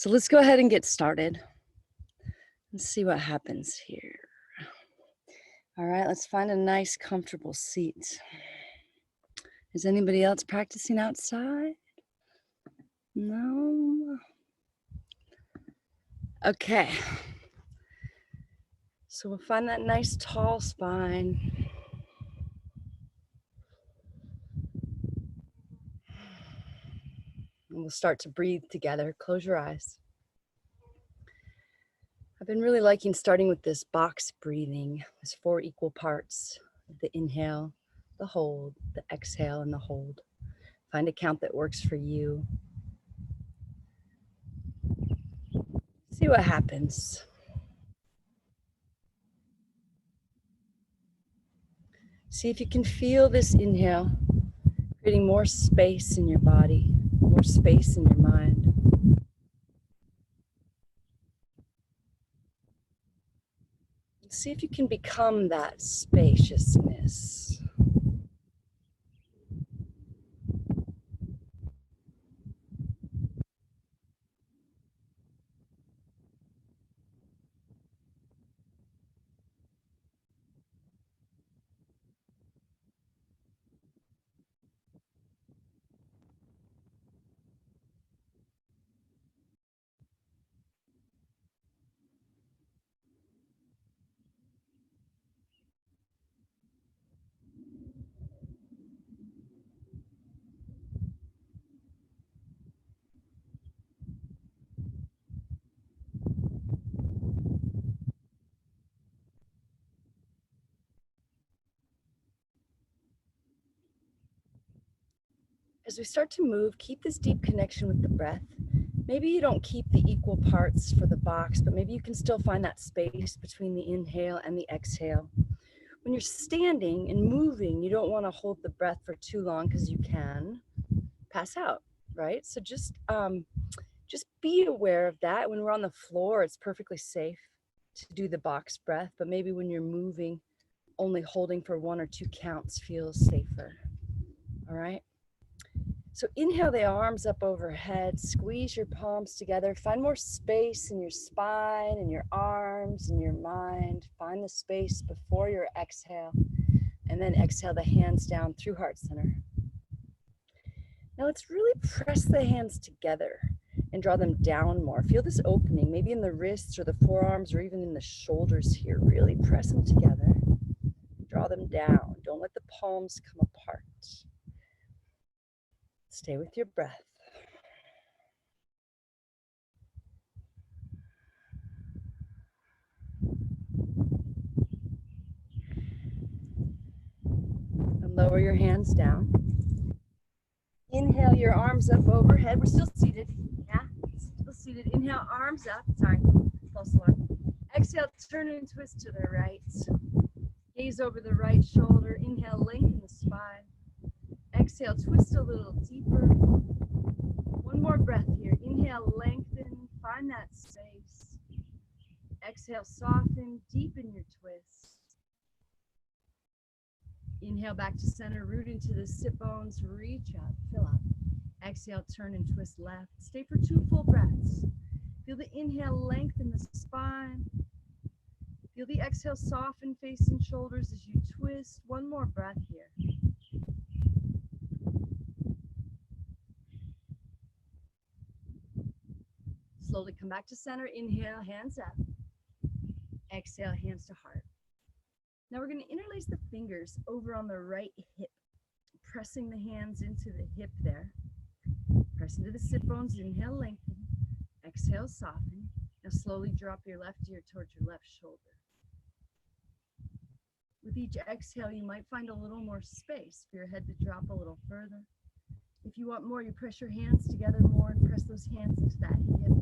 So let's go ahead and get started. Let's see what happens here. All right, let's find a nice, comfortable seat. Is anybody else practicing outside? No? Okay. So we'll find that nice, tall spine. And we'll start to breathe together. Close your eyes. I've been really liking starting with this box breathing. There's 4 equal parts: the inhale, the hold, the exhale, and the hold. Find a count that works for you. See what happens. See if you can feel this inhale, creating more space in your body, more space in your mind. See if you can become that spaciousness. As we start to move, keep this deep connection with the breath. Maybe you don't keep the equal parts for the box, but maybe you can still find that space between the inhale and the exhale. When you're standing and moving, you don't want to hold the breath for too long because you can pass out, right? So just be aware of that. When we're on the floor, it's perfectly safe to do the box breath, but maybe when you're moving, only holding for 1 or 2 counts feels safer. All right. So inhale the arms up overhead, squeeze your palms together, find more space in your spine and your arms and your mind. Find the space before your exhale, and then exhale the hands down through heart center. Now let's really press the hands together and draw them down more. Feel this opening, maybe in the wrists or the forearms or even in the shoulders here. Really press them together, draw them down. Don't let the palms come apart. Stay with your breath. And lower your hands down. Inhale your arms up overhead. We're still seated. Yeah, still seated. Inhale, arms up. Sorry, false alarm. Exhale, turn and twist to the right. Gaze over the right shoulder. Inhale, lengthen the spine. Exhale, twist a little deeper. One more breath here. Inhale, lengthen. Find that space. Exhale, soften. Deepen your twist. Inhale back to center, root into the sit bones, reach up, fill up. Exhale, turn and twist left. Stay for 2 full breaths. Feel the inhale lengthen the spine. Feel the exhale soften face and shoulders as you twist. One more breath here. Slowly come back to center. Inhale, hands up. Exhale, hands to heart. Now we're going to interlace the fingers over on the right hip, pressing the hands into the hip there. Press into the sit bones, inhale, lengthen. Exhale, soften. Now slowly drop your left ear towards your left shoulder. With each exhale, you might find a little more space for your head to drop a little further. If you want more, you press your hands together more and press those hands into that hip.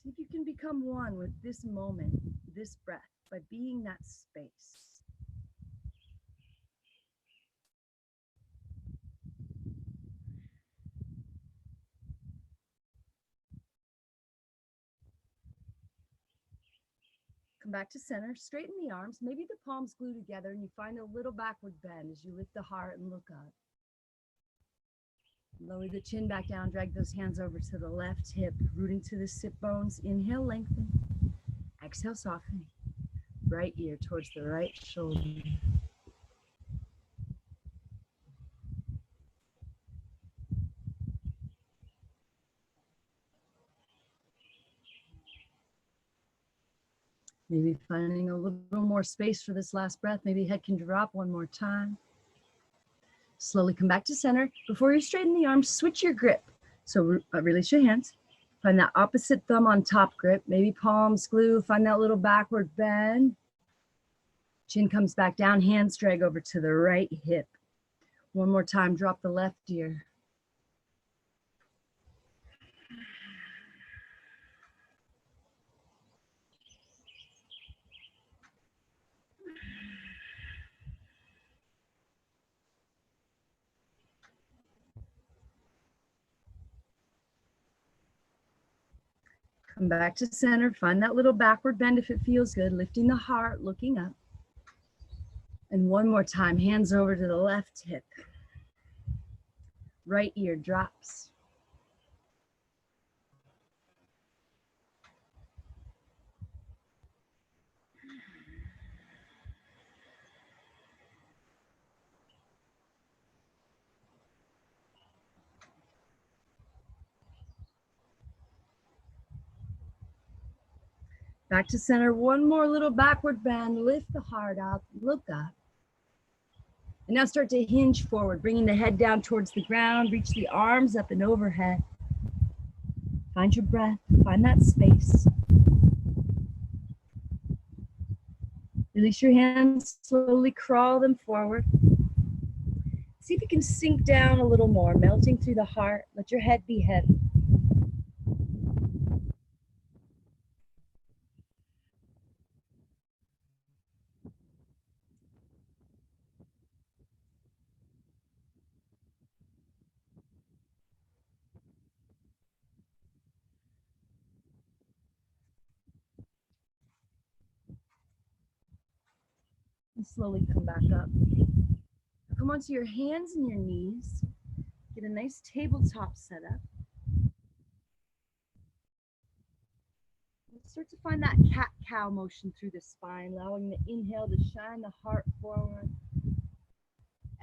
See if you can become one with this moment, this breath, by being that space. Come back to center, straighten the arms, maybe the palms glue together and you find a little backward bend as you lift the heart and look up. Lower the chin back down, drag those hands over to the left hip, rooting to the sit bones. Inhale, lengthen. Exhale, soften. Right ear towards the right shoulder. Maybe finding a little more space for this last breath. Maybe head can drop one more time. Slowly come back to center. Before you straighten the arms, switch your grip. So release your hands. Find that opposite thumb on top grip. Maybe palms glue. Find that little backward bend. Chin comes back down. Hands drag over to the right hip. One more time. Drop the left ear. Come back to center. Find that little backward bend if it feels good. Lifting the heart, looking up. And one more time. Hands over to the left hip. Right ear drops. Back to center. One more little backward bend. Lift the heart up. Look up. And now start to hinge forward, bringing the head down towards the ground. Reach the arms up and overhead. Find your breath. Find that space. Release your hands. Slowly crawl them forward. See if you can sink down a little more, melting through the heart. Let your head be heavy. And slowly come back up. Come onto your hands and your knees. Get a nice tabletop set up. Start to find that cat-cow motion through the spine, allowing the inhale to shine the heart forward.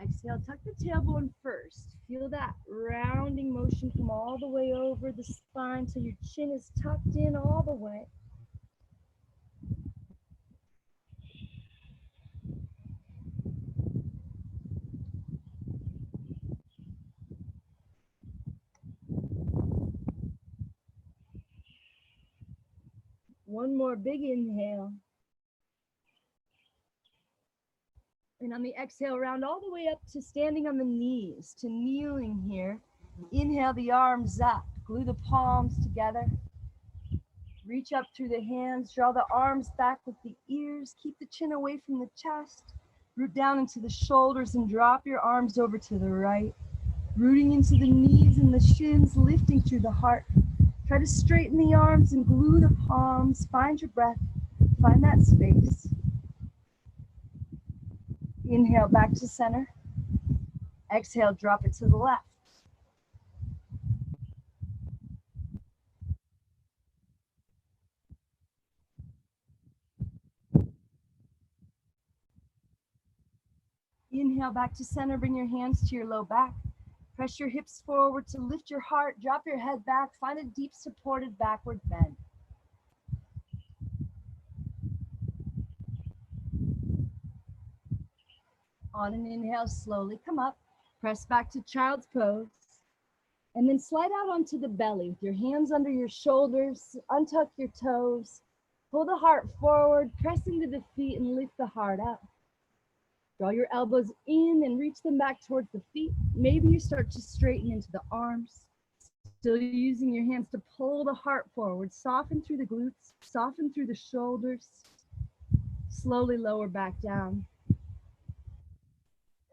Exhale, tuck the tailbone first. Feel that rounding motion come all the way over the spine so your chin is tucked in all the way. One more big inhale. And on the exhale, round all the way up to standing on the knees, to kneeling here. Inhale the arms up, glue the palms together. Reach up through the hands, draw the arms back with the ears, keep the chin away from the chest. Root down into the shoulders and drop your arms over to the right. Rooting into the knees and the shins, lifting through the heart. Try to straighten the arms and glue the palms. Find your breath, find that space. Inhale back to center. Exhale, drop it to the left. Inhale back to center, bring your hands to your low back. Press your hips forward to lift your heart, drop your head back, find a deep supported backward bend. On an inhale, slowly come up, press back to child's pose, and then slide out onto the belly with your hands under your shoulders, untuck your toes, pull the heart forward, press into the feet and lift the heart up. Draw your elbows in and reach them back towards the feet. Maybe you start to straighten into the arms. Still using your hands to pull the heart forward. Soften through the glutes, soften through the shoulders. Slowly lower back down.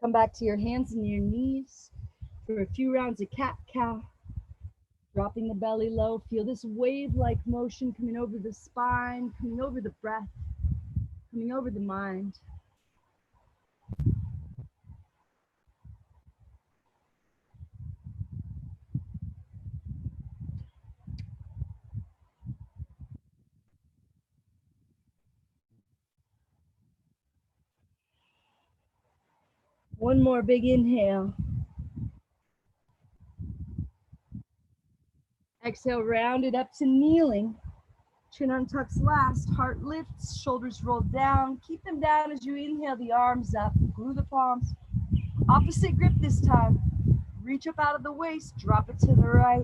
Come back to your hands and your knees for a few rounds of cat-cow. Dropping the belly low. Feel this wave-like motion coming over the spine, coming over the breath, coming over the mind. One more big inhale. Exhale, round it up to kneeling. Chin untucks last, heart lifts, shoulders roll down. Keep them down as you inhale, the arms up, glue the palms. Opposite grip this time. Reach up out of the waist, drop it to the right.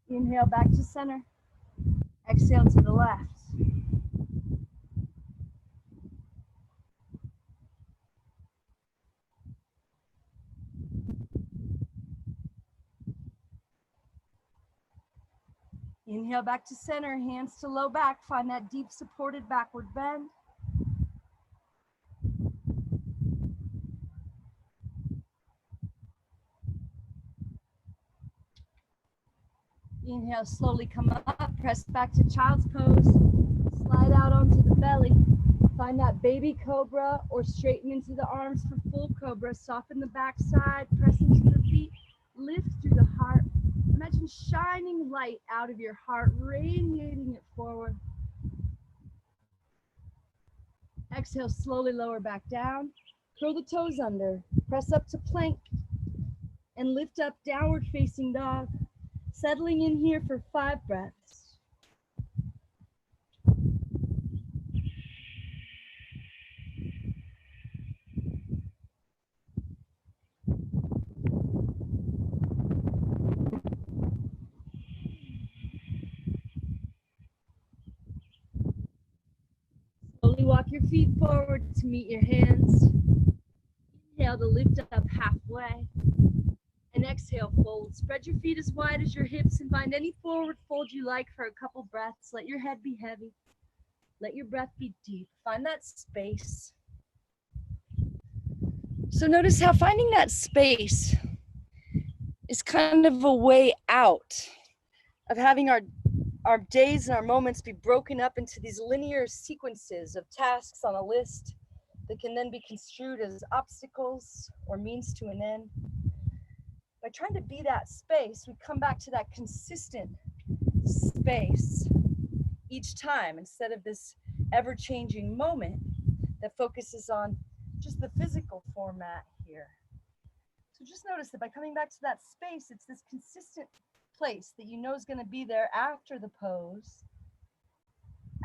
Inhale back to center. Exhale to the left. Inhale back to center, hands to low back. Find that deep supported backward bend. Inhale, slowly come up, press back to child's pose. Slide out onto the belly. Find that baby cobra or straighten into the arms for full cobra. Soften the back side, press into the feet, lift through the heart. Imagine shining light out of your heart, radiating it forward. Exhale, slowly lower back down. Curl the toes under, press up to plank, and lift up, downward facing dog. Settling in here for 5 breaths. Slowly walk your feet forward to meet your hands. Inhale to lift up halfway. And exhale, fold. Spread your feet as wide as your hips and find any forward fold you like for a couple breaths. Let your head be heavy. Let your breath be deep. Find that space. So notice how finding that space is kind of a way out of having our days and our moments be broken up into these linear sequences of tasks on a list that can then be construed as obstacles or means to an end. By trying to be that space, we come back to that consistent space each time instead of this ever-changing moment that focuses on just the physical format here. So just notice that by coming back to that space, it's this consistent place that you know is going to be there after the pose,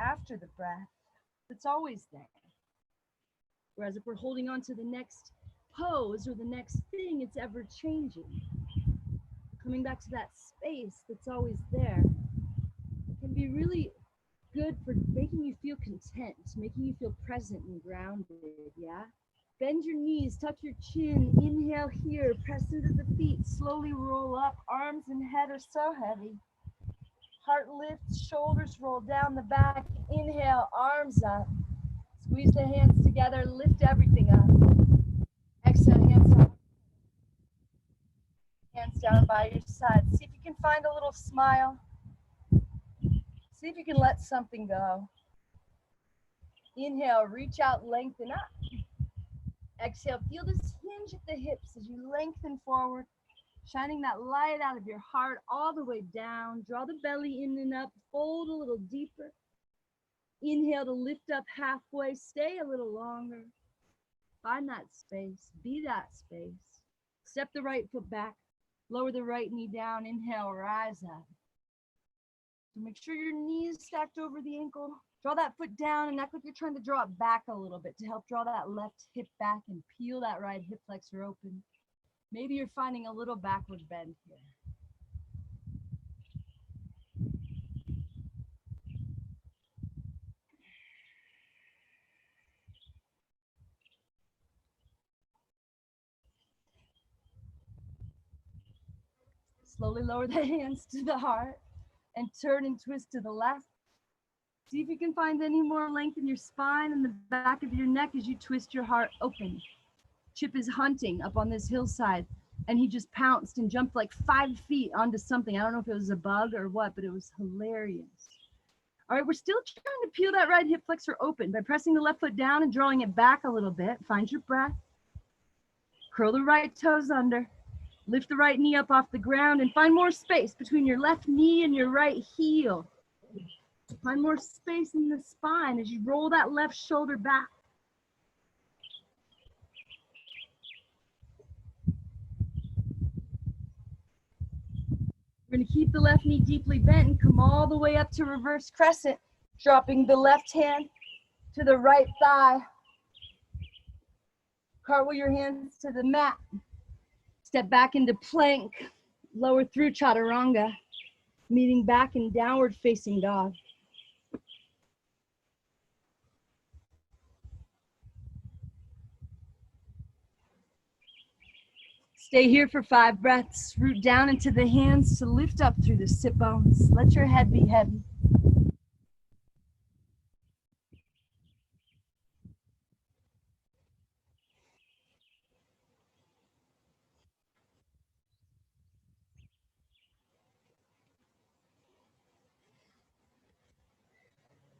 after the breath. It's always there. Whereas if we're holding on to the next pose or the next thing, it's ever changing. Coming back to that space that's always there can be really good for making you feel content, making you feel present and grounded, yeah? Bend your knees, tuck your chin, inhale here, press into the feet, slowly roll up, arms and head are so heavy. Heart lifts, shoulders roll down the back, inhale, arms up. Squeeze the hands together, lift everything up. Exhale, hands up. Hands down by your side. See if you can find a little smile. See if you can let something go. Inhale, reach out, lengthen up. Exhale, feel this hinge at the hips as you lengthen forward, shining that light out of your heart all the way down. Draw the belly in and up, fold a little deeper. Inhale to lift up halfway, stay a little longer. Find that space, be that space. Step the right foot back, lower the right knee down, inhale, rise up. So make sure your knees stacked over the ankle. Draw that foot down and act like you're trying to draw it back a little bit to help draw that left hip back and peel that right hip flexor open. Maybe you're finding a little backward bend here. Slowly lower the hands to the heart and turn and twist to the left. See if you can find any more length in your spine and the back of your neck as you twist your heart open. Chip is hunting up on this hillside, and he just pounced and jumped like 5 feet onto something. I don't know if it was a bug or what, but it was hilarious. All right, we're still trying to peel that right hip flexor open by pressing the left foot down and drawing it back a little bit. Find your breath. Curl the right toes under. Lift the right knee up off the ground and find more space between your left knee and your right heel. Find more space in the spine as you roll that left shoulder back. We're going to keep the left knee deeply bent and come all the way up to reverse crescent, dropping the left hand to the right thigh. Cartwheel your hands to the mat. Step back into plank, lower through chaturanga, meeting back in downward facing dog. Stay here for 5 breaths. Root down into the hands to lift up through the sit bones. Let your head be heavy.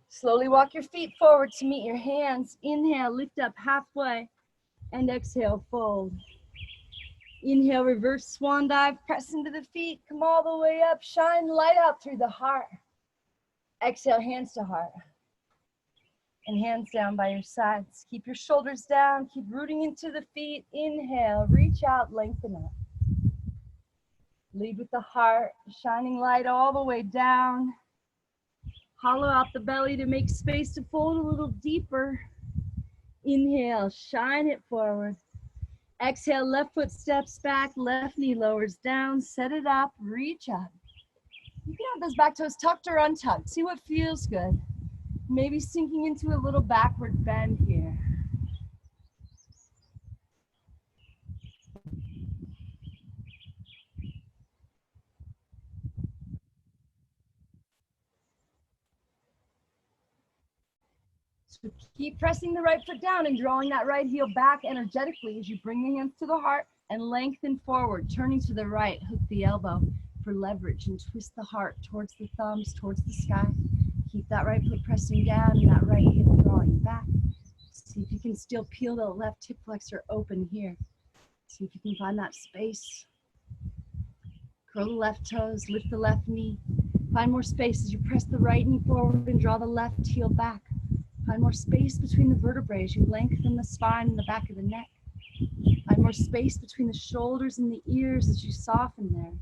Slowly walk your feet forward to meet your hands. Inhale, lift up halfway, and exhale, fold. Inhale, reverse swan dive, press into the feet, come all the way up, shine light out through the heart. Exhale, hands to heart. And hands down by your sides. Keep your shoulders down, keep rooting into the feet. Inhale, reach out, lengthen up. Lead with the heart, shining light all the way down. Hollow out the belly to make space to fold a little deeper. Inhale, shine it forward. Exhale, left foot steps back, left knee lowers down, set it up, reach up. You can have those back toes tucked or untucked. See what feels good. Maybe sinking into a little backward bend here. So keep pressing the right foot down and drawing that right heel back energetically as you bring the hands to the heart and lengthen forward, turning to the right, hook the elbow for leverage and twist the heart towards the thumbs, towards the sky. Keep that right foot pressing down and that right hip drawing back. See if you can still peel the left hip flexor open here. See if you can find that space. Curl the left toes, lift the left knee. Find more space as you press the right knee forward and draw the left heel back. Find more space between the vertebrae as you lengthen the spine and the back of the neck. Find more space between the shoulders and the ears as you soften there.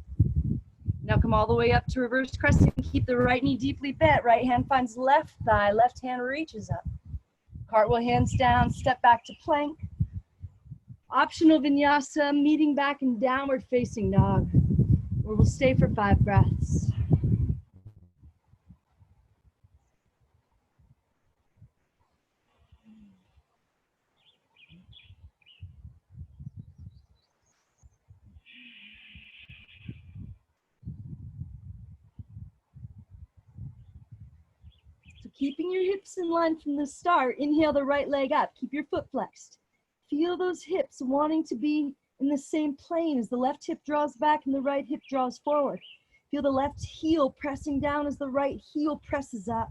Now come all the way up to reverse crescent. Keep the right knee deeply bent. Right hand finds left thigh. Left hand reaches up. Cartwheel hands down. Step back to plank. Optional vinyasa, meeting back in downward facing dog, where we'll stay for 5 breaths. So keeping your hips in line from the start, inhale the right leg up, keep your foot flexed. Feel those hips wanting to be in the same plane as the left hip draws back and the right hip draws forward. Feel the left heel pressing down as the right heel presses up.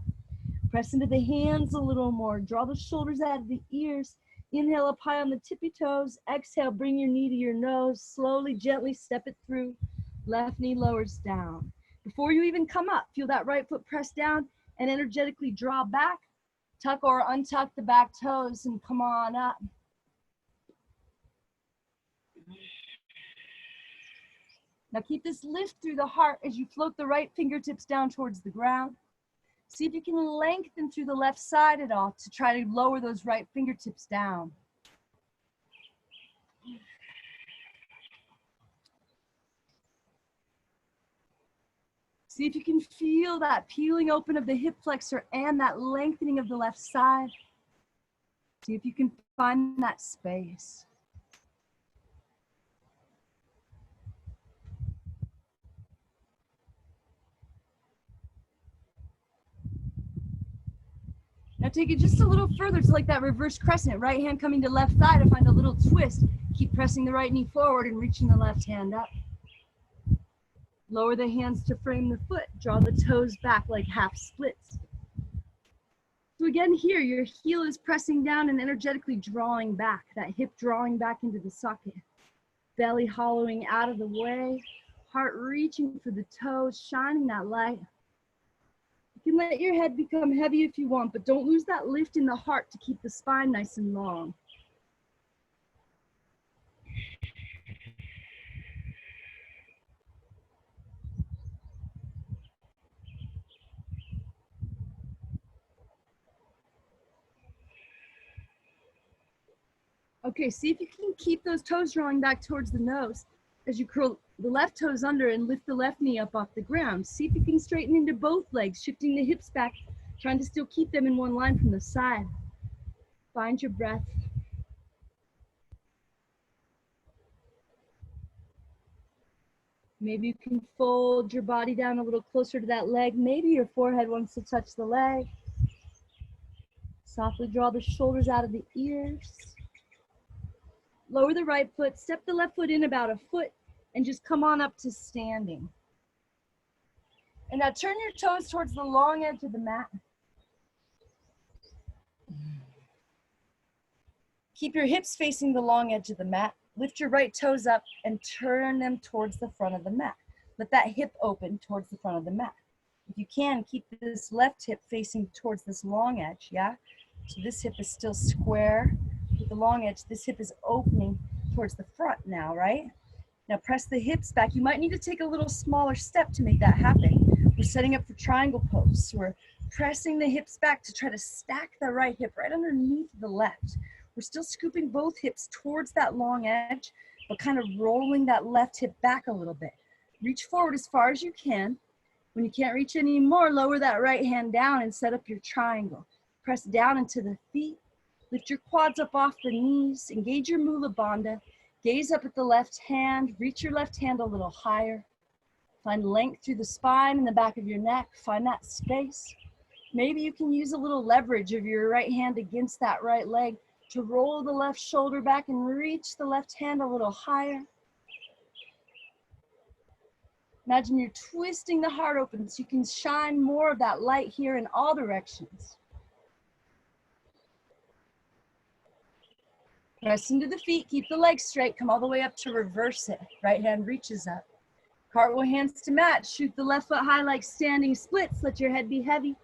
Press into the hands a little more. Draw the shoulders out of the ears. Inhale up high on the tippy toes. Exhale, bring your knee to your nose. Slowly, gently step it through. Left knee lowers down. Before you even come up, feel that right foot press down and energetically draw back. Tuck or untuck the back toes and come on up. Now keep this lift through the heart as you float the right fingertips down towards the ground. See if you can lengthen through the left side at all to try to lower those right fingertips down. See if you can feel that peeling open of the hip flexor and that lengthening of the left side. See if you can find that space. Now take it just a little further to like that reverse crescent. Right hand coming to left thigh to find a little twist. Keep pressing the right knee forward and reaching the left hand up. Lower the hands to frame the foot. Draw the toes back like half splits. So again here, your heel is pressing down and energetically drawing back. That hip drawing back into the socket. Belly hollowing out of the way. Heart reaching for the toes, shining that light. You can let your head become heavy if you want, but don't lose that lift in the heart to keep the spine nice and long. Okay, see if you can keep those toes drawing back towards the nose as you curl the left toes under and lift the left knee up off the ground. See if you can straighten into both legs, shifting the hips back, trying to still keep them in one line from the side. Find your breath. Maybe you can fold your body down a little closer to that leg. Maybe your forehead wants to touch the leg. Softly draw the shoulders out of the ears. Lower the right foot, step the left foot in about a foot, and just come on up to standing. And now turn your toes towards the long edge of the mat. Keep your hips facing the long edge of the mat. Lift your right toes up and turn them towards the front of the mat. Let that hip open towards the front of the mat. If you can, keep this left hip facing towards this long edge, yeah? So this hip is still square with the long edge. This hip is opening towards the front now, right? Now press the hips back. You might need to take a little smaller step to make that happen. We're setting up for triangle pose. So we're pressing the hips back to try to stack the right hip right underneath the left. We're still scooping both hips towards that long edge, but kind of rolling that left hip back a little bit. Reach forward as far as you can. When you can't reach anymore, lower that right hand down and set up your triangle. Press down into the feet. Lift your quads up off the knees. Engage your Mula Bandha. Gaze up at the left hand. Reach your left hand a little higher. Find length through the spine and the back of your neck. Find that space. Maybe you can use a little leverage of your right hand against that right leg to roll the left shoulder back and reach the left hand a little higher. Imagine you're twisting the heart open so you can shine more of that light here in all directions. Press into the feet, keep the legs straight, come all the way up to reverse it. Right hand reaches up. Cartwheel hands to mat, shoot the left foot high like standing splits. Let your head be heavy.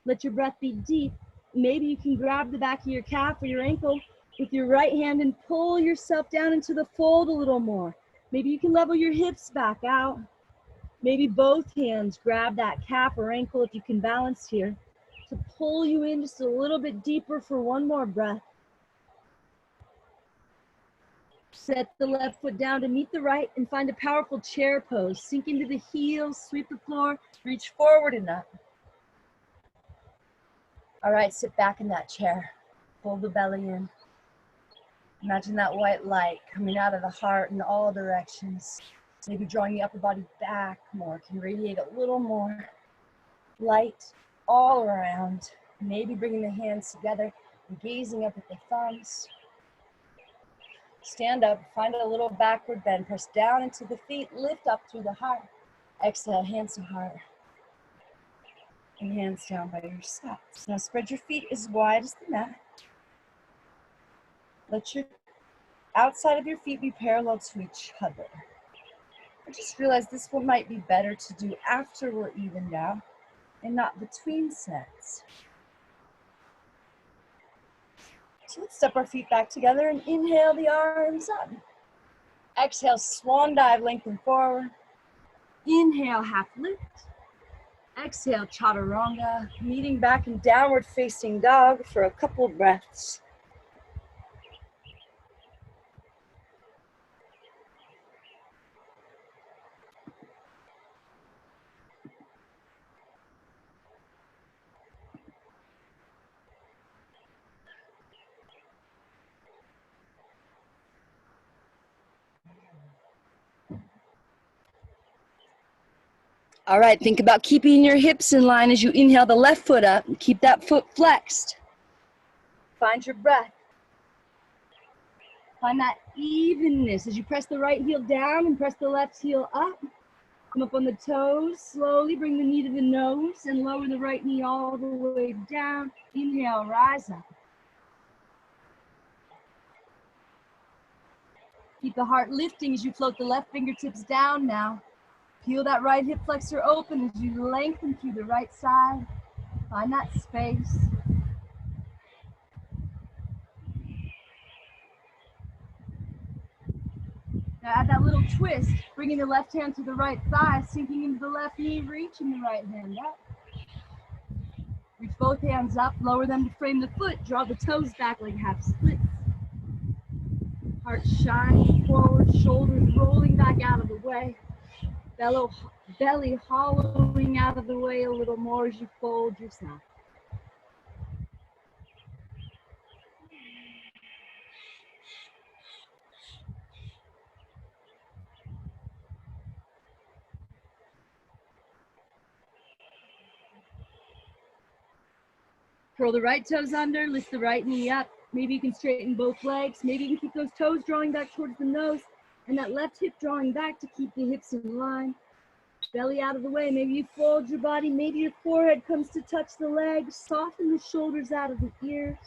Let your breath be deep. Maybe you can grab the back of your calf or your ankle with your right hand and pull yourself down into the fold a little more. Maybe you can level your hips back out. Maybe both hands grab that calf or ankle if you can balance here to pull you in just a little bit deeper for one more breath. Set the left foot down to meet the right and find a powerful chair pose. Sink into the heels, sweep the floor, reach forward and up. All right, sit back in that chair. Fold the belly in. Imagine that white light coming out of the heart in all directions. Maybe drawing the upper body back more, can radiate a little more. Light all around. Maybe bringing the hands together and gazing up at the thumbs. Stand up, find a little backward bend. Press down into the feet, lift up through the heart. Exhale, hands to heart. And hands down by your sides. Now spread your feet as wide as the mat. Let your outside of your feet be parallel to each other. I just realized this one might be better to do after we're evened out and not between sets. So let's step our feet back together and inhale the arms up. Exhale, swan dive, lengthen forward. Inhale, half lift. Exhale, chaturanga, meeting back in downward facing dog for a couple of breaths. All right, think about keeping your hips in line as you inhale the left foot up. Keep that foot flexed. Find your breath. Find that evenness as you press the right heel down and press the left heel up. Come up on the toes, slowly bring the knee to the nose and lower the right knee all the way down. Inhale, rise up. Keep the heart lifting as you float the left fingertips down now. Peel that right hip flexor open as you lengthen through the right side. Find that space. Now add that little twist, bringing the left hand to the right thigh, sinking into the left knee, reaching the right hand up. Reach both hands up, lower them to frame the foot, draw the toes back like half splits. Heart shining forward, shoulders rolling back out of the way. Belly hollowing out of the way a little more as you fold yourself. Curl the right toes under, lift the right knee up. Maybe you can straighten both legs. Maybe you can keep those toes drawing back towards the nose and that left hip drawing back to keep the hips in line. Belly out of the way. Maybe you fold your body. Maybe your forehead comes to touch the legs. Soften the shoulders out of the ears.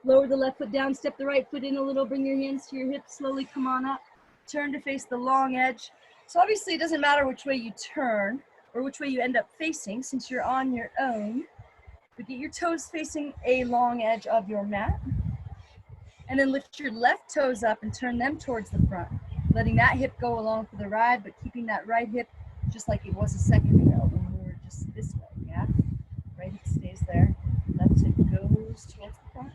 Lower the left foot down, step the right foot in a little, bring your hands to your hips, slowly come on up. Turn to face the long edge. So obviously it doesn't matter which way you turn or which way you end up facing since you're on your own. But get your toes facing a long edge of your mat. And then lift your left toes up and turn them towards the front, letting that hip go along for the ride, but keeping that right hip just like it was a second ago when we were just this way, yeah? Right hip stays there, left hip goes towards the front,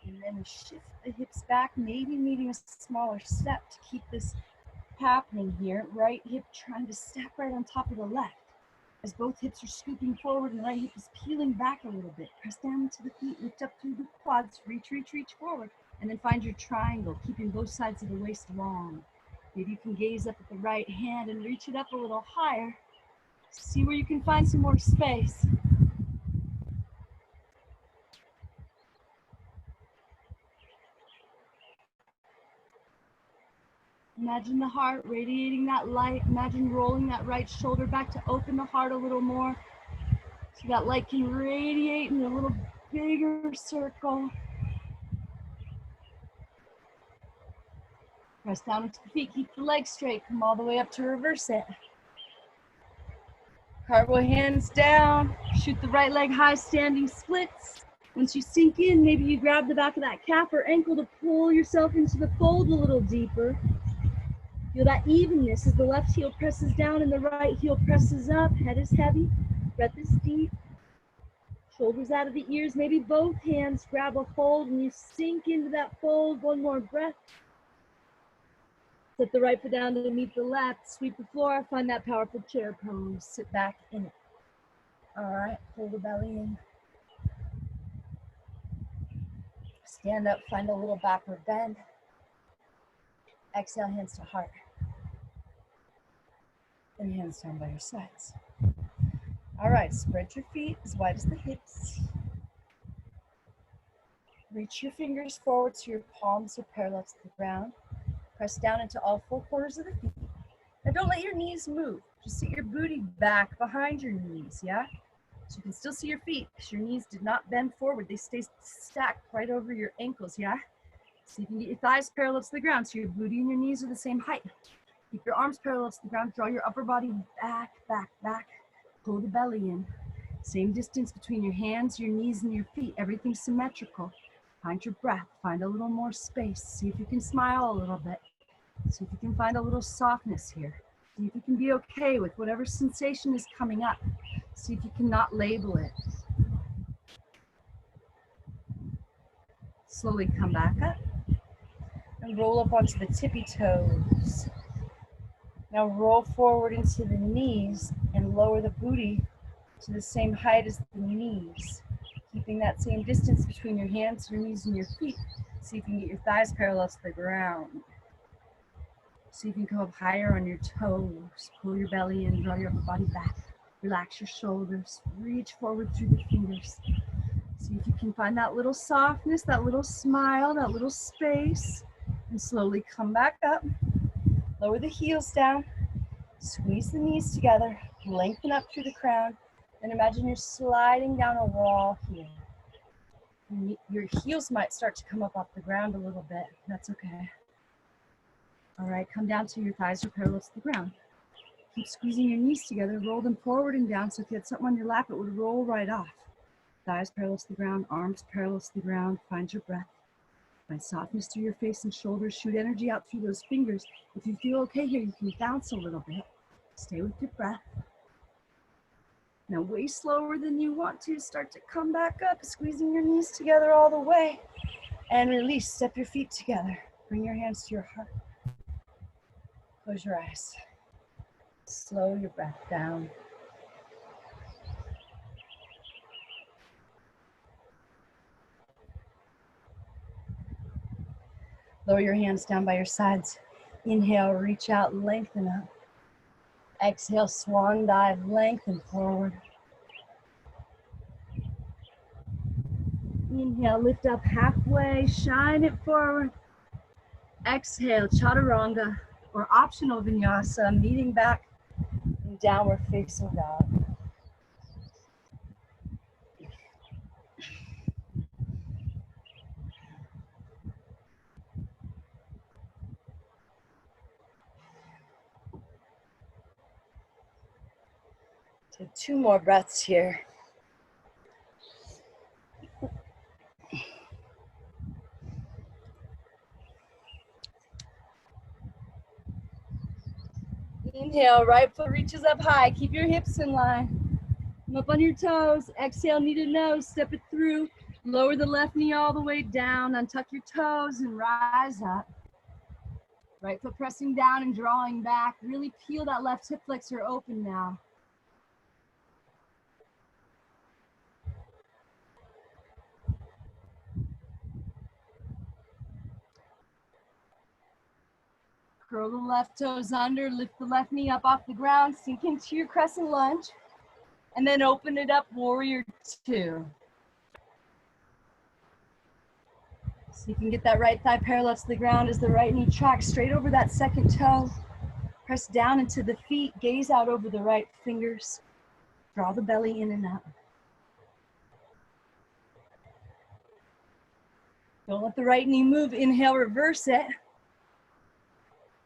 and then shift the hips back, maybe needing a smaller step to keep this happening here. Right hip trying to stack right on top of the left. As both hips are scooping forward and the right hip is peeling back a little bit. Press down into the feet, lift up through the quads, reach, reach, reach forward. And then find your triangle, keeping both sides of the waist long. Maybe you can gaze up at the right hand and reach it up a little higher. See where you can find some more space. Imagine the heart radiating that light. Imagine rolling that right shoulder back to open the heart a little more. So that light can radiate in a little bigger circle. Press down into the feet, keep the legs straight, come all the way up to reverse it. Cartwheel hands down, shoot the right leg high, standing splits. Once you sink in, maybe you grab the back of that calf or ankle to pull yourself into the fold a little deeper. Feel that evenness as the left heel presses down and the right heel presses up. Head is heavy, breath is deep. Shoulders out of the ears, maybe both hands grab a hold and you sink into that fold. One more breath. Set the right foot down to meet the left, sweep the floor, find that powerful chair pose, sit back in it. All right, pull the belly in. Stand up, find a little backward bend. Exhale, hands to heart. And hands down by your sides. All right, spread your feet as wide as the hips. Reach your fingers forward so your palms are parallel to the ground. Press down into all four corners of the feet. Now don't let your knees move. Just sit your booty back behind your knees, yeah? So you can still see your feet because your knees did not bend forward. They stay stacked right over your ankles, yeah? So you can get your thighs parallel to the ground so your booty and your knees are the same height. Keep your arms parallel to the ground. Draw your upper body back, back, back. Pull the belly in. Same distance between your hands, your knees, and your feet. Everything's symmetrical. Find your breath. Find a little more space. See if you can smile a little bit. See if you can find a little softness here. See if you can be okay with whatever sensation is coming up. See if you can not label it. Slowly come back up and roll up onto the tippy toes. Now roll forward into the knees and lower the booty to the same height as the knees. Keeping that same distance between your hands, your knees, and your feet. See if you can get your thighs parallel to the ground. See if you can come up higher on your toes. Pull your belly in, draw your upper body back. Relax your shoulders. Reach forward through the fingers. See if you can find that little softness, that little smile, that little space. And slowly come back up. Lower the heels down. Squeeze the knees together. Lengthen up through the crown. And imagine you're sliding down a wall here. Your heels might start to come up off the ground a little bit. That's okay. All right, come down to your thighs are parallel to the ground. Keep squeezing your knees together, roll them forward and down. So if you had something on your lap, it would roll right off. Thighs parallel to the ground, arms parallel to the ground. Find your breath. Find softness through your face and shoulders. Shoot energy out through those fingers. If you feel okay here, you can bounce a little bit. Stay with your breath. Now way slower than you want to. Start to come back up, squeezing your knees together all the way. And release, step your feet together. Bring your hands to your heart. Close your eyes. Slow your breath down. Lower your hands down by your sides. Inhale, reach out, lengthen up. Exhale, swan dive, lengthen forward. Inhale, lift up halfway, shine it forward. Exhale, chaturanga, or optional vinyasa, meeting back in downward facing dog. Take 2 more breaths here. Inhale, right foot reaches up high. Keep your hips in line. Come up on your toes. Exhale, knee to nose. Step it through. Lower the left knee all the way down. Untuck your toes and rise up. Right foot pressing down and drawing back. Really peel that left hip flexor open now. Curl the left toes under, lift the left knee up off the ground, sink into your crescent lunge, and then open it up, warrior 2. So you can get that right thigh parallel to the ground as the right knee tracks straight over that second toe. Press down into the feet, gaze out over the right fingers. Draw the belly in and up. Don't let the right knee move. Inhale, reverse it.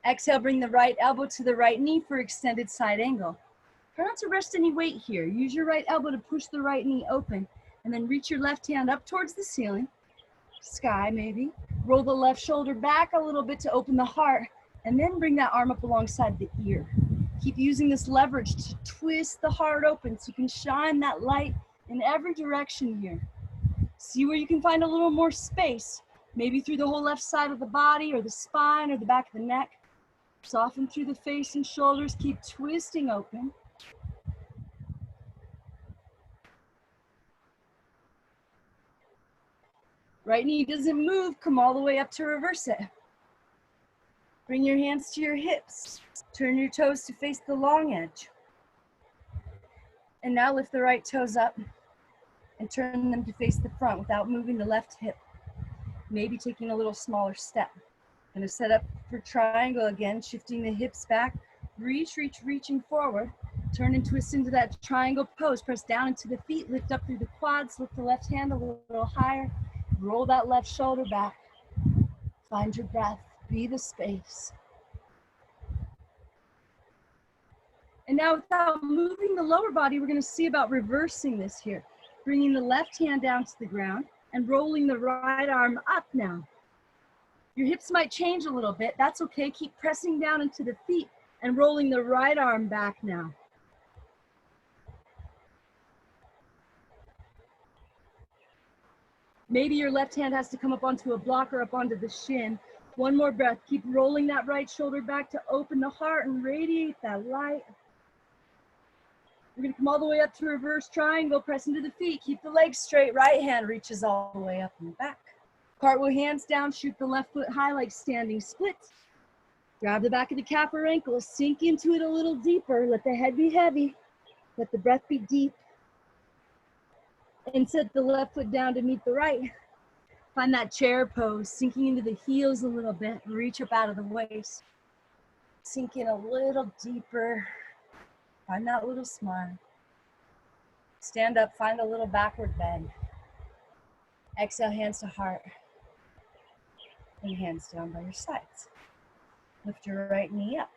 Exhale, bring the right elbow to the right knee for extended side angle. Try not to rest any weight here. Use your right elbow to push the right knee open, and then reach your left hand up towards the ceiling, sky maybe. Roll the left shoulder back a little bit to open the heart, and then bring that arm up alongside the ear. Keep using this leverage to twist the heart open so you can shine that light in every direction here. See where you can find a little more space, maybe through the whole left side of the body or the spine or the back of the neck. Soften through the face and shoulders, keep twisting open. Right knee doesn't move, come all the way up to reverse it. Bring your hands to your hips. Turn your toes to face the long edge. And now lift the right toes up and turn them to face the front without moving the left hip. Maybe taking a little smaller step. Gonna set up for triangle again, shifting the hips back. Reaching forward. Turn and twist into that triangle pose. Press down into the feet, lift up through the quads, lift the left hand a little higher. Roll that left shoulder back. Find your breath, be the space. And now without moving the lower body, we're gonna see about reversing this here. Bringing the left hand down to the ground and rolling the right arm up now. Your hips might change a little bit, that's okay. Keep pressing down into the feet and rolling the right arm back now. Maybe your left hand has to come up onto a block or up onto the shin. One more breath, keep rolling that right shoulder back to open the heart and radiate that light. We're gonna come all the way up to reverse triangle, press into the feet, keep the legs straight, right hand reaches all the way up and back. Cartwheel hands down, shoot the left foot high like standing splits. Grab the back of the calf or ankle, sink into it a little deeper, let the head be heavy, let the breath be deep. And set the left foot down to meet the right. Find that chair pose, sinking into the heels a little bit, reach up out of the waist. Sink in a little deeper, find that little smile. Stand up, find a little backward bend. Exhale, hands to heart. And hands down by your sides. Lift your right knee up.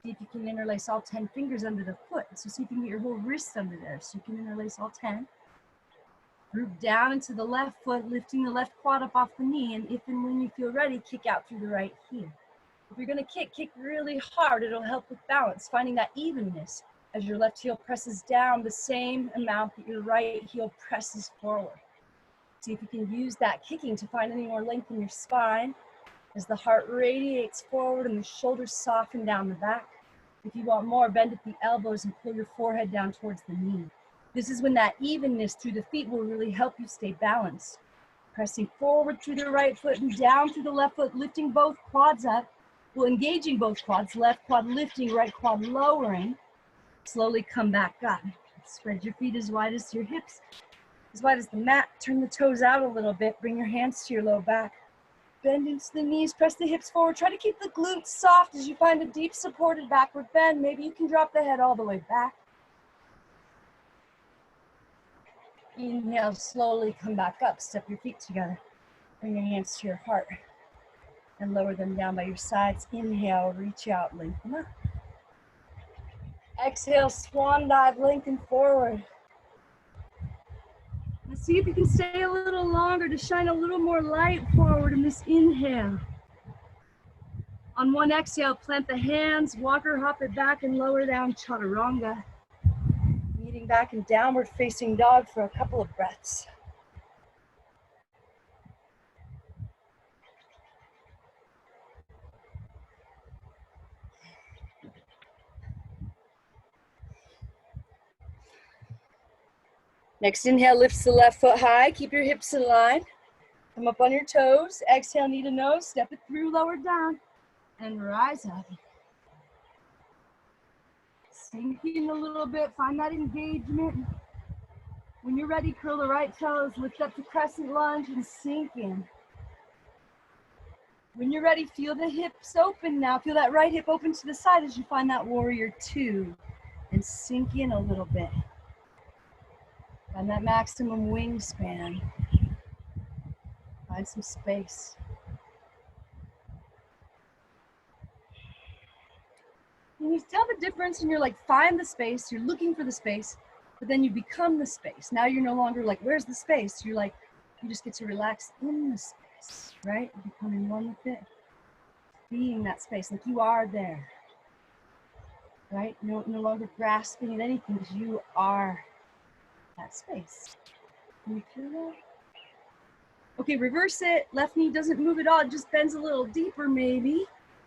See if you can interlace all 10 fingers under the foot. So see if you can get your whole wrist under there. So you can interlace all 10. Root down into the left foot, lifting the left quad up off the knee. And if and when you feel ready, kick out through the right heel. If you're gonna kick really hard. It'll help with balance, finding that evenness as your left heel presses down the same amount that your right heel presses forward. See if you can use that kicking to find any more length in your spine as the heart radiates forward and the shoulders soften down the back. If you want more, bend at the elbows and pull your forehead down towards the knee. This is when that evenness through the feet will really help you stay balanced. Pressing forward through the right foot and down through the left foot, lifting both quads up. Well, engaging both quads, left quad lifting, right quad lowering. Slowly come back up. Spread your feet as wide as your hips, as wide as the mat. Turn the toes out a little bit. Bring your hands to your low back. Bend into the knees, press the hips forward. Try to keep the glutes soft as you find a deep supported backward bend. Maybe you can drop the head all the way back. Inhale, slowly come back up. Step your feet together. Bring your hands to your heart and lower them down by your sides. Inhale, reach out, lengthen up. Exhale, swan dive, lengthen forward. Let's see if you can stay a little longer to shine a little more light forward in this inhale. On one exhale, plant the hands, walk or hop it back and lower down chaturanga. Meeting back in downward facing dog for a couple of breaths. Next inhale lifts the left foot high. Keep your hips in line. Come up on your toes. Exhale, knee to nose. Step it through, lower down, and rise up. Sink in a little bit. Find that engagement. When you're ready, curl the right toes. Lift up to crescent lunge and sink in. When you're ready, feel the hips open now. Feel that right hip open to the side as you find that warrior two. And sink in a little bit. Find that maximum wingspan. Find some space. And you tell the difference and you're like, find the space, you're looking for the space, but then you become the space. Now you're no longer like, where's the space? You're like, you just get to relax in the space, right? Becoming one with it. Being that space, like you are there, right? No longer grasping at anything because you are that space. Can you feel that? Okay, reverse it. Left knee doesn't move at all. It just bends a little deeper maybe.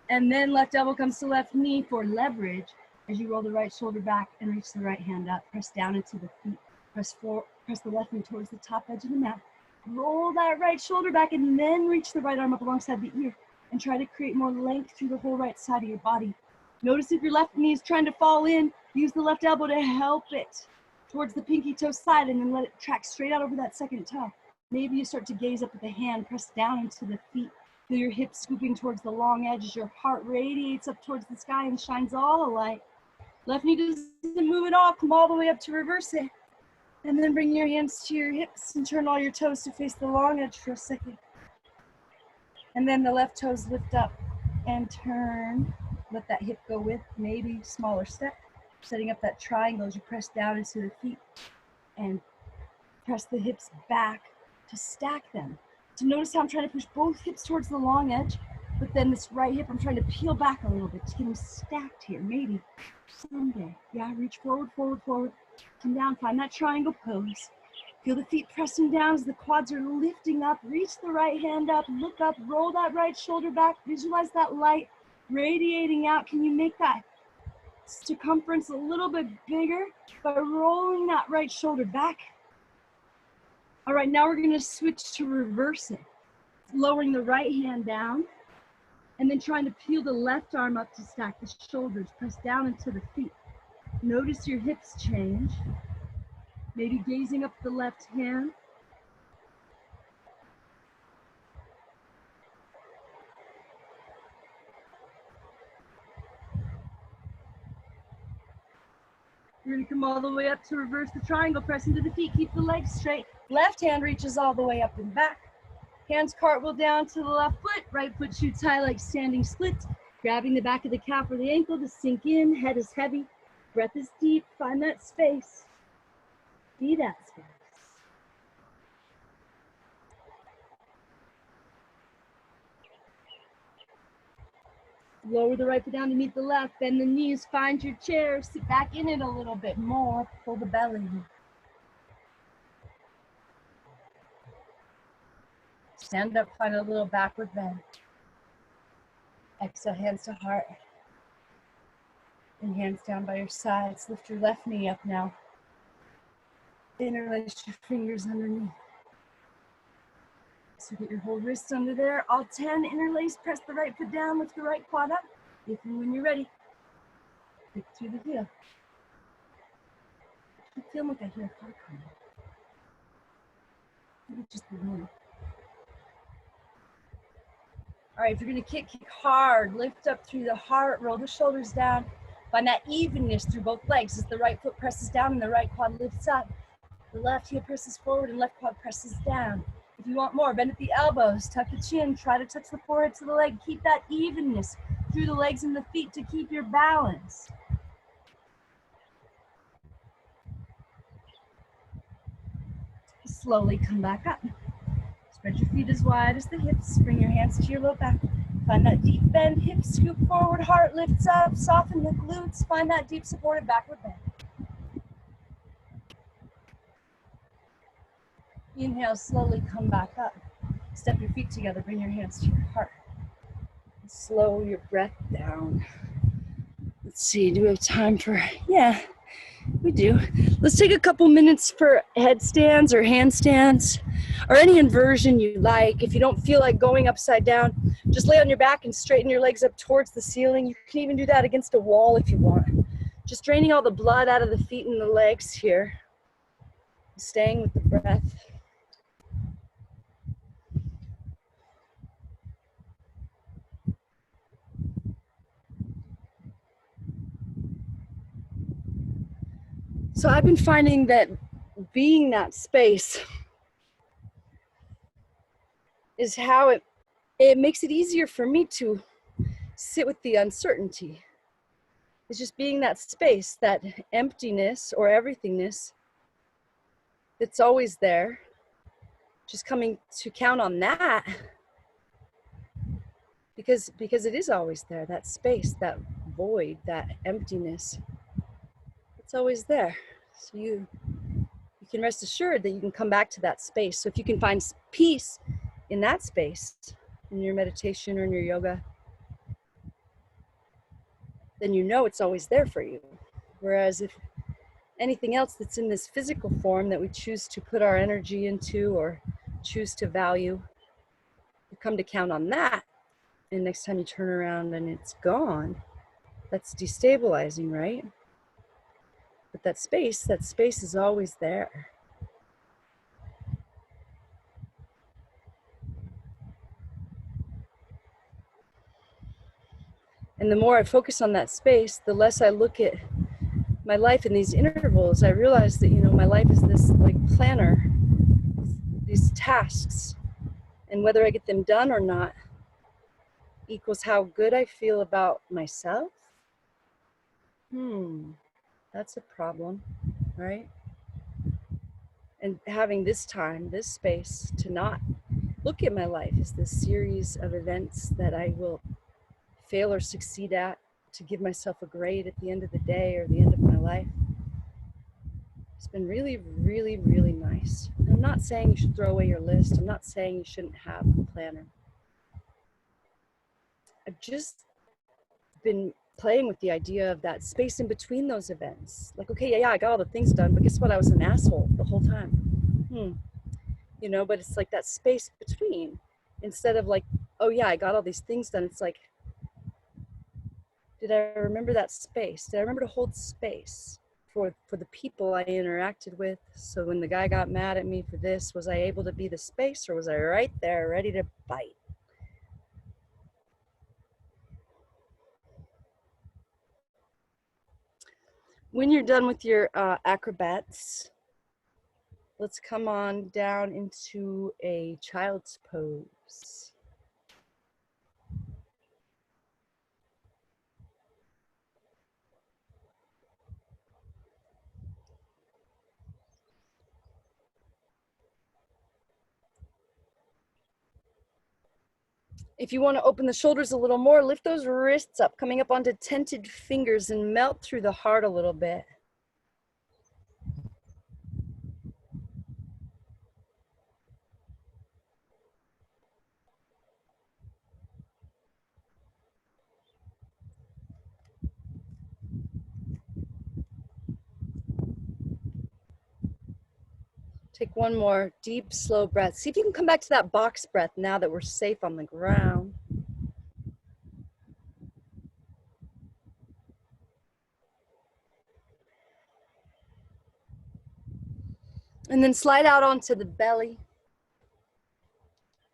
And then left elbow comes to left knee for leverage as you roll the right shoulder back and reach the right hand up. Press down into the feet. Press the left knee towards the top edge of the mat. Roll that right shoulder back and then reach the right arm up alongside the ear and try to create more length through the whole right side of your body. Notice if your left knee is trying to fall in, use the left elbow to help it towards the pinky toe side and then let it track straight out over that second toe. Maybe you start to gaze up at the hand, press down into the feet. Feel your hips scooping towards the long edge as your heart radiates up towards the sky and shines all alight. Left knee doesn't move at all. Come all the way up to reverse it. And then bring your hands to your hips and turn all your toes to face the long edge for a second. And then the left toes lift up and turn. Let that hip go with, maybe smaller step. Setting up that triangle as you press down into the feet and press the hips back to stack them. So notice how I'm trying to push both hips towards the long edge, but then this right hip, I'm trying to peel back a little bit to get them stacked here, maybe someday. Yeah, reach forward, forward, forward, come down, find that triangle pose. Feel the feet pressing down as the quads are lifting up. Reach the right hand up, look up, roll that right shoulder back. Visualize that light radiating out. Can you make that circumference a little bit bigger by rolling that right shoulder back? All right, now we're gonna switch to reverse it. Lowering the right hand down and then trying to peel the left arm up to stack the shoulders. Press down into the feet. Notice your hips change. Maybe gazing up the left hand. You're gonna come all the way up to reverse the triangle, press into the feet, keep the legs straight. Left hand reaches all the way up and back. Hands cartwheel down to the left foot, right foot shoots high like standing splits, grabbing the back of the calf or the ankle to sink in, head is heavy, breath is deep, find that space, be that space. Lower the right foot down to meet the left, bend the knees, find your chair, sit back in it a little bit more, pull the belly. Stand up, find a little backward bend. Exhale, hands to heart. And hands down by your sides. Lift your left knee up now. Interlace your fingers underneath. So get your whole wrist under there. All 10, interlace, press the right foot down, lift the right quad up. If and when you're ready, kick through the heel. I feel like I hear a car coming. Maybe just the wind. All right, if you're gonna kick hard, lift up through the heart, roll the shoulders down. Find that evenness through both legs as the right foot presses down and the right quad lifts up. The left heel presses forward and left quad presses down. If you want more, bend at the elbows, tuck your chin, try to touch the forehead to the leg. Keep that evenness through the legs and the feet to keep your balance. Slowly come back up. Spread your feet as wide as the hips. Bring your hands to your low back. Find that deep bend, hips scoop forward, heart lifts up, soften the glutes. Find that deep supported backward bend. Inhale, slowly come back up. Step your feet together, bring your hands to your heart. Slow your breath down. Let's see, do we have time for, yeah, we do. Let's take a couple minutes for headstands or handstands or any inversion you like. If you don't feel like going upside down, just lay on your back and straighten your legs up towards the ceiling. You can even do that against a wall if you want. Just draining all the blood out of the feet and the legs here. Staying with the breath. So I've been finding that being that space is how it makes it easier for me to sit with the uncertainty. It's just being that space, that emptiness or everythingness that's always there. Just coming to count on that because it is always there, that space, that void, that emptiness. It's always there. So you can rest assured that you can come back to that space. So if you can find peace in that space, in your meditation or in your yoga, then you know it's always there for you. Whereas if anything else that's in this physical form that we choose to put our energy into or choose to value, you come to count on that, and next time you turn around and it's gone, that's destabilizing, right? But that space is always there. And the more I focus on that space, the less I look at my life in these intervals. I realize that, my life is this like planner, these tasks, and whether I get them done or not equals how good I feel about myself. That's a problem, right? And having this time, this space to not look at my life as this series of events that I will fail or succeed at, to give myself a grade at the end of the day or the end of my life. It's been really, really, really nice. I'm not saying you should throw away your list. I'm not saying you shouldn't have a planner. I've just been playing with the idea of that space in between those events. Like, okay, yeah, I got all the things done, but guess what? I was an asshole the whole time. But it's like that space between, instead of like, oh yeah, I got all these things done. It's like, did I remember that space? Did I remember to hold space for the people I interacted with? So when the guy got mad at me for this, was I able to be the space, or was I right there ready to bite? When you're done with your acrobats, let's come on down into a child's pose. If you want to open the shoulders a little more, lift those wrists up, coming up onto tented fingers, and melt through the heart a little bit. Take one more deep, slow breath. See if you can come back to that box breath now that we're safe on the ground. And then slide out onto the belly.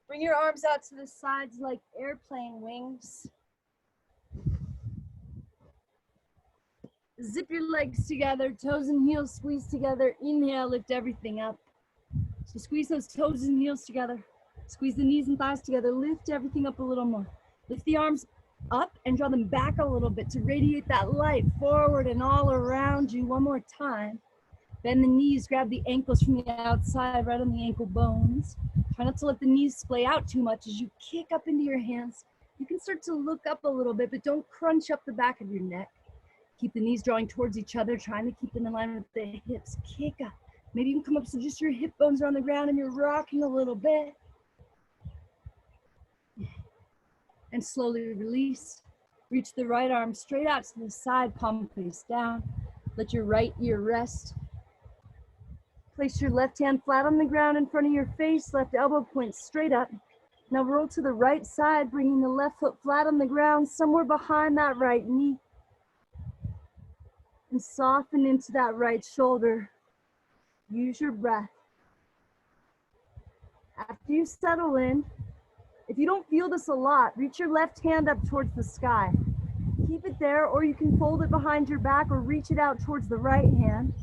Bring your arms out to the sides like airplane wings. Zip your legs together, toes and heels squeeze together. Inhale, lift everything up. So squeeze those toes and heels together. Squeeze the knees and thighs together. Lift everything up a little more. Lift the arms up and draw them back a little bit to radiate that light forward and all around you. One more time. Bend the knees, grab the ankles from the outside, right on the ankle bones. Try not to let the knees splay out too much as you kick up into your hands. You can start to look up a little bit, but don't crunch up the back of your neck. Keep the knees drawing towards each other, trying to keep them in line with the hips. Kick up. Maybe you can come up so just your hip bones are on the ground and you're rocking a little bit. And slowly release. Reach the right arm straight out to the side, palm face down. Let your right ear rest. Place your left hand flat on the ground in front of your face, left elbow points straight up. Now roll to the right side, bringing the left foot flat on the ground, somewhere behind that right knee. And soften into that right shoulder. Use your breath. After you settle in, if you don't feel this a lot, reach your left hand up towards the sky. Keep it there, or you can fold it behind your back or reach it out towards the right hand.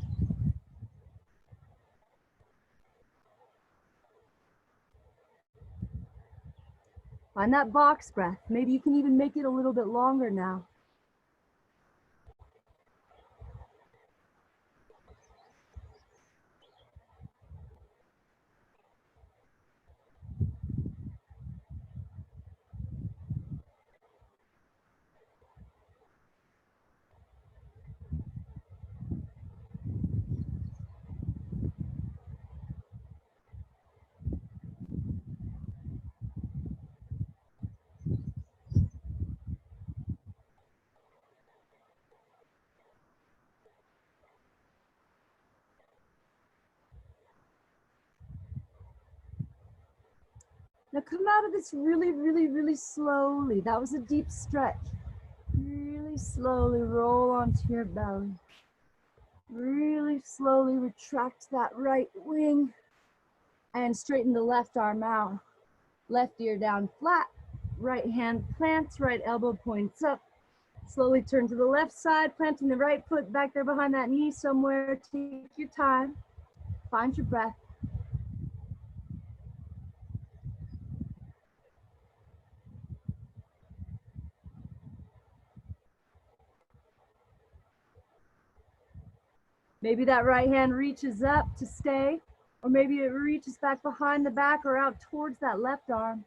Find that box breath. Maybe you can even make it a little bit longer now. Now come out of this really, really, really slowly. That was a deep stretch. Really slowly roll onto your belly. Really slowly retract that right wing and straighten the left arm out. Left ear down flat. Right hand plants, right elbow points up. Slowly turn to the left side, planting the right foot back there behind that knee somewhere. Take your time. Find your breath. Maybe that right hand reaches up to stay, or maybe it reaches back behind the back or out towards that left arm.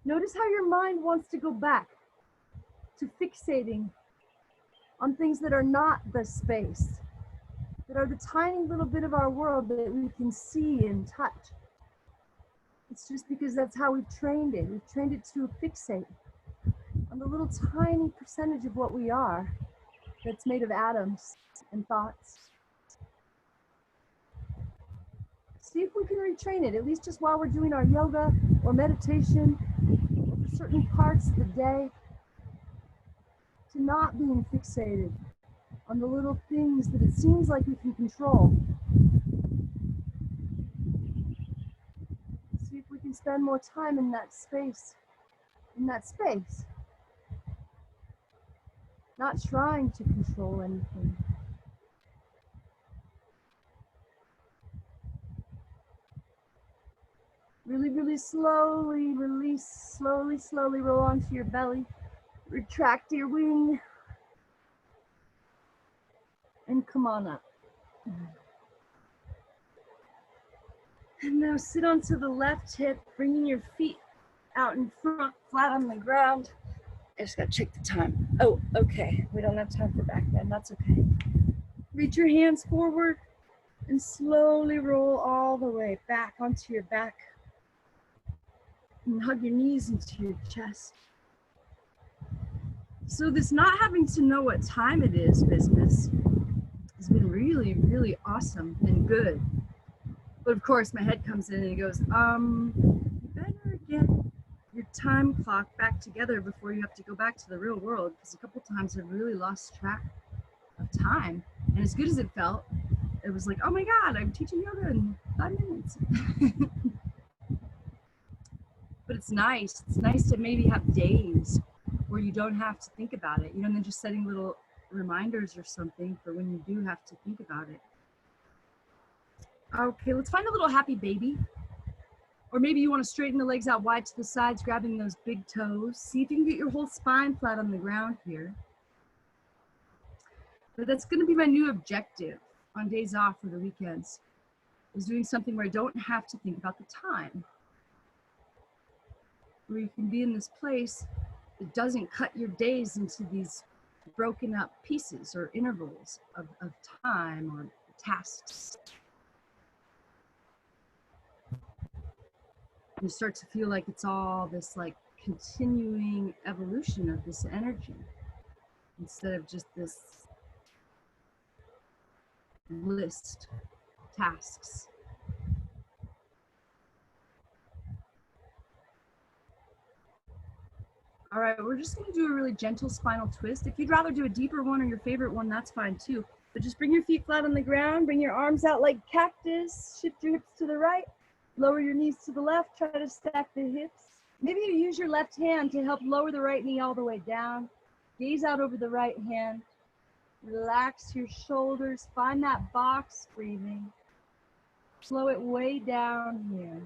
Notice how your mind wants to go back to fixating on things that are not the space, that are the tiny little bit of our world that we can see and touch. It's just because that's how we've trained it. We've trained it to fixate on the little tiny percentage of what we are that's made of atoms and thoughts. See if we can retrain it, at least just while we're doing our yoga or meditation, or for certain parts of the day, to not being fixated on the little things that it seems like we can control. See if we can spend more time in that space, not trying to control anything. Really, really slowly release, slowly roll onto your belly. Retract your wing and come on up. And now sit onto the left hip, bringing your feet out in front, flat on the ground. I just gotta check the time. Oh, okay. We don't have time for back bend. That's okay. Reach your hands forward and slowly roll all the way back onto your back. And hug your knees into your chest. So this not having to know what time it is business has been really, really awesome and good. But of course my head comes in and it goes, you better get your time clock back together before you have to go back to the real world, because a couple times I've really lost track of time. And as good as it felt, it was like, oh my God, I'm teaching yoga in 5 minutes. But it's nice to maybe have days where you don't have to think about it, you know, and then just setting little reminders or something for when you do have to think about it. Okay, let's find a little happy baby. Or maybe you want to straighten the legs out wide to the sides, grabbing those big toes. See if you can get your whole spine flat on the ground here. But that's going to be my new objective on days off or the weekends, is doing something where I don't have to think about the time. Where you can be in this place that doesn't cut your days into these broken up pieces or intervals of time or tasks. You start to feel like it's all this like continuing evolution of this energy instead of just this list tasks. All right, we're just gonna do a really gentle spinal twist. If you'd rather do a deeper one or your favorite one, that's fine too. But just bring your feet flat on the ground, bring your arms out like cactus, shift your hips to the right, lower your knees to the left, try to stack the hips. Maybe you use your left hand to help lower the right knee all the way down. Gaze out over the right hand. Relax your shoulders, find that box breathing. Slow it way down here.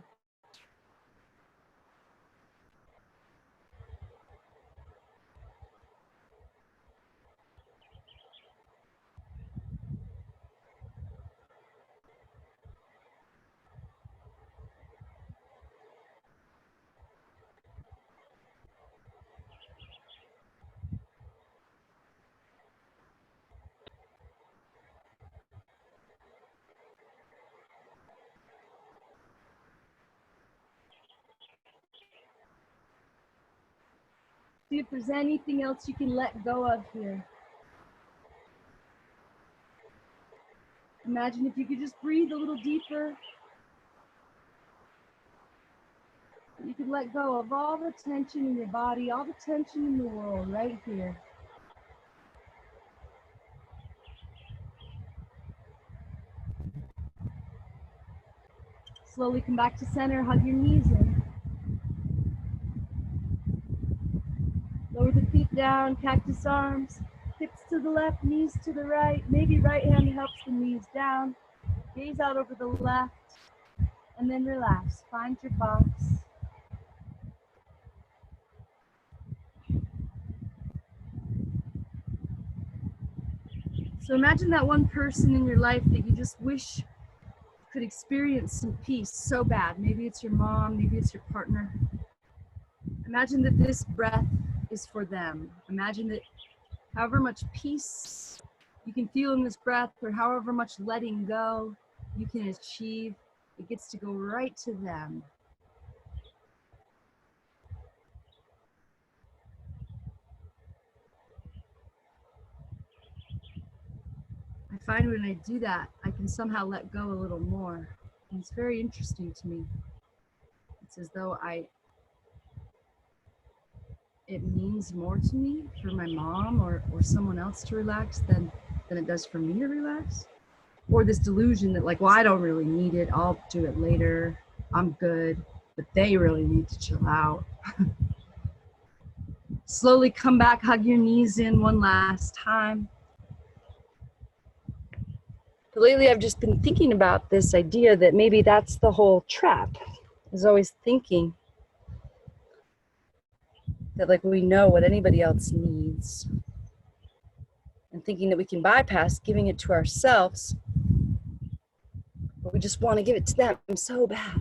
See if there's anything else you can let go of here. Imagine if you could just breathe a little deeper. You could let go of all the tension in your body, all the tension in the world right here. Slowly come back to center, hug your knees in. Lower the feet down, cactus arms, hips to the left, knees to the right. Maybe right hand helps the knees down. Gaze out over the left, and then relax. Find your box. So imagine that one person in your life that you just wish could experience some peace so bad. Maybe it's your mom, maybe it's your partner. Imagine that this breath is for them. Imagine that however much peace you can feel in this breath, or however much letting go you can achieve, it gets to go right to them. I find when I do that, I can somehow let go a little more. And it's very interesting to me. It's as though it means more to me for my mom or someone else to relax than than it does for me to relax. Or this delusion that like, well, I don't really need it. I'll do it later. I'm good. But they really need to chill out. Slowly come back, hug your knees in one last time. But lately I've just been thinking about this idea that maybe that's the whole trap, is always thinking that like we know what anybody else needs and thinking that we can bypass giving it to ourselves, but we just want to give it to them so bad.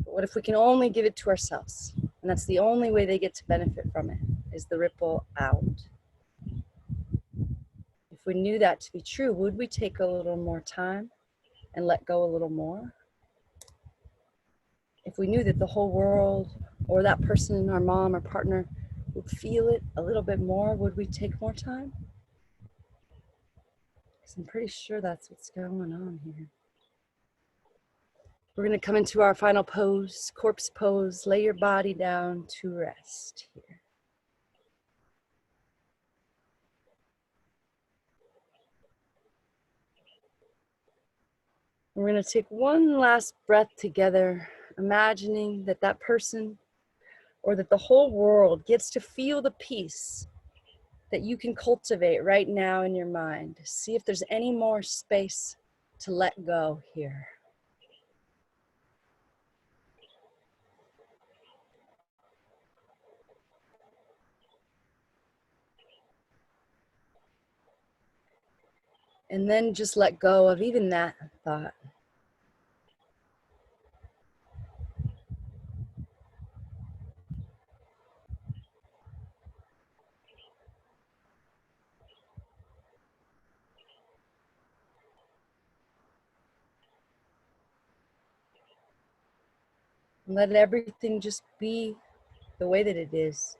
But what if we can only give it to ourselves? And that's the only way they get to benefit from it, is the ripple out. If we knew that to be true, would we take a little more time and let go a little more? If we knew that the whole world or that person, our mom or partner, would feel it a little bit more, would we take more time? Because I'm pretty sure that's what's going on here. We're going to come into our final pose, corpse pose. Lay your body down to rest here. We're going to take one last breath together, imagining that that person or that the whole world gets to feel the peace that you can cultivate right now in your mind. See if there's any more space to let go here. And then just let go of even that thought. And let everything just be the way that it is.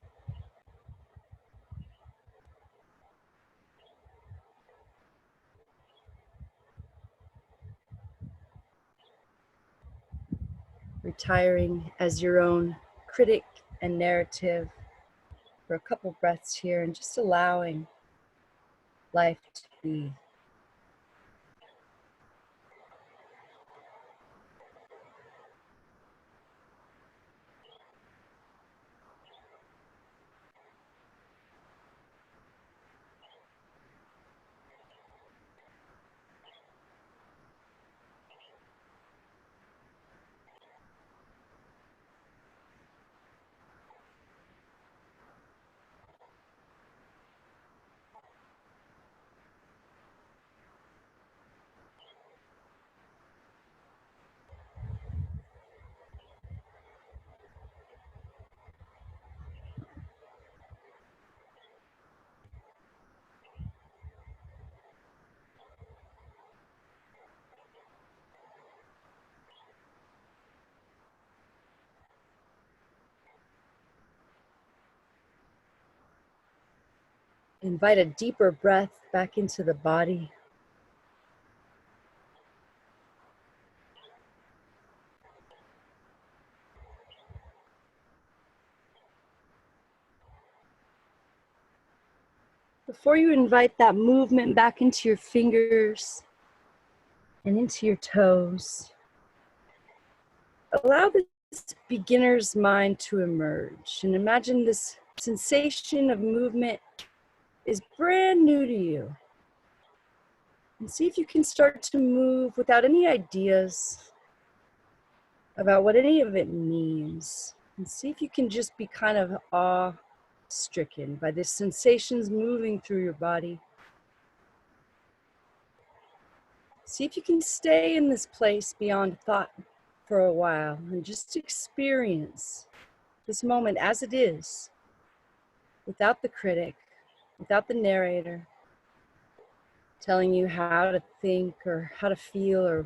Retiring as your own critic and narrative for a couple breaths here and just allowing life to be. Invite a deeper breath back into the body. Before you invite that movement back into your fingers and into your toes, allow this beginner's mind to emerge and imagine this sensation of movement is brand new to you. And see if you can start to move without any ideas about what any of it means. And see if you can just be kind of awe-stricken by the sensations moving through your body. See if you can stay in this place beyond thought for a while and just experience this moment as it is, without the critic, without the narrator telling you how to think or how to feel or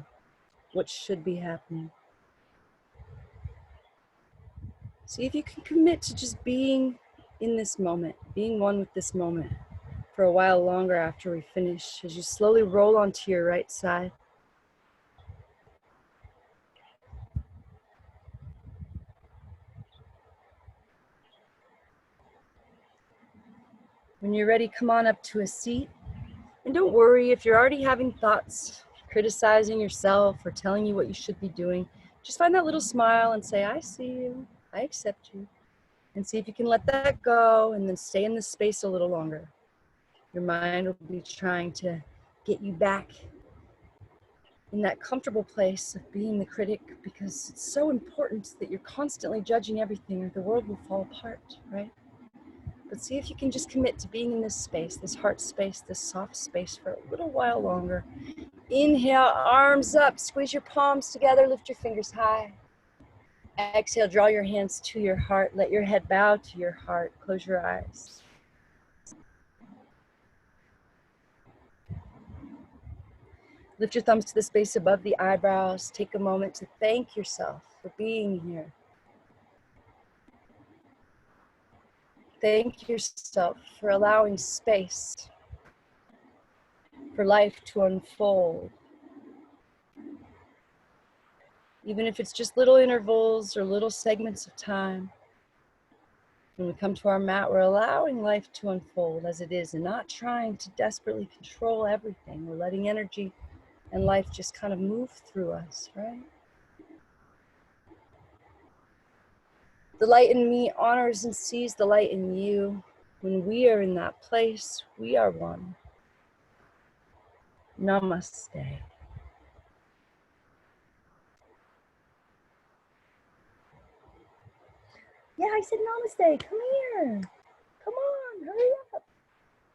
what should be happening. See if you can commit to just being in this moment, being one with this moment for a while longer after we finish, as you slowly roll onto your right side. When you're ready, come on up to a seat. And don't worry if you're already having thoughts, criticizing yourself or telling you what you should be doing. Just find that little smile and say, I see you, I accept you. And see if you can let that go and then stay in this space a little longer. Your mind will be trying to get you back in that comfortable place of being the critic, because it's so important that you're constantly judging everything or the world will fall apart, right? But see if you can just commit to being in this space, this heart space, this soft space for a little while longer. Inhale, arms up, squeeze your palms together, lift your fingers high. Exhale, draw your hands to your heart, let your head bow to your heart, close your eyes. Lift your thumbs to the space above the eyebrows. Take a moment to thank yourself for being here. Thank yourself for allowing space for life to unfold. Even if it's just little intervals or little segments of time. When we come to our mat, we're allowing life to unfold as it is and not trying to desperately control everything. We're letting energy and life just kind of move through us, right? The light in me honors and sees the light in you. When we are in that place, we are one. Namaste. Yeah, I said namaste. Come here. Come on, hurry up.